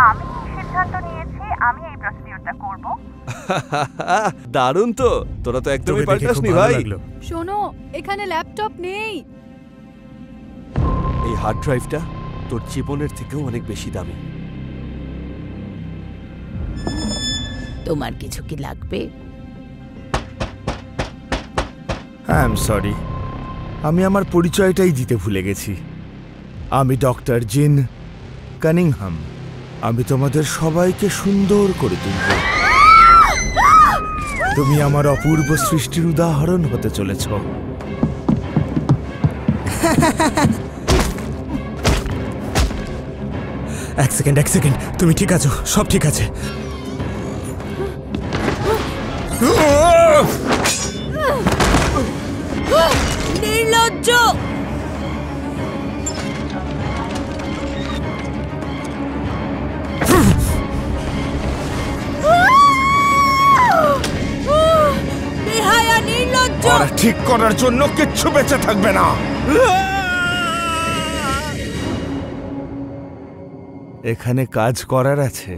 আমি সিদ্ধান্ত নিয়েছি আমি এই প্রসিডিউরটা করব। দারুণ তো, তোরা তো একদমই পাল্টাসনি ভাই। শোনো, এখানে ল্যাপটপ নেই। এই হার্ড ড্রাইভটা তোর জীবনের থেকেও অনেক বেশি দামি। তোমার কিছু কি লাগবে? আই এম সরি, আমি আমার পরিচয়টাই দিতে ভুলে গেছি। আমি ডক্টর জিন কানিংহাম। আমি তোমাদের সবাইকে সুন্দর করে তুলব। তুমি আমার অপূর্ব সৃষ্টির উদাহরণ হতে চলেছ। এক সেকেন্ড, তুমি ঠিক আছো? সব ঠিক আছে? নির্লজ্জ! বেহায়া নির্লজ্জ! ওরা ঠিক করার জন্য কিচ্ছু বেঁচে থাকবে না। এখানে কাজ করার আছে।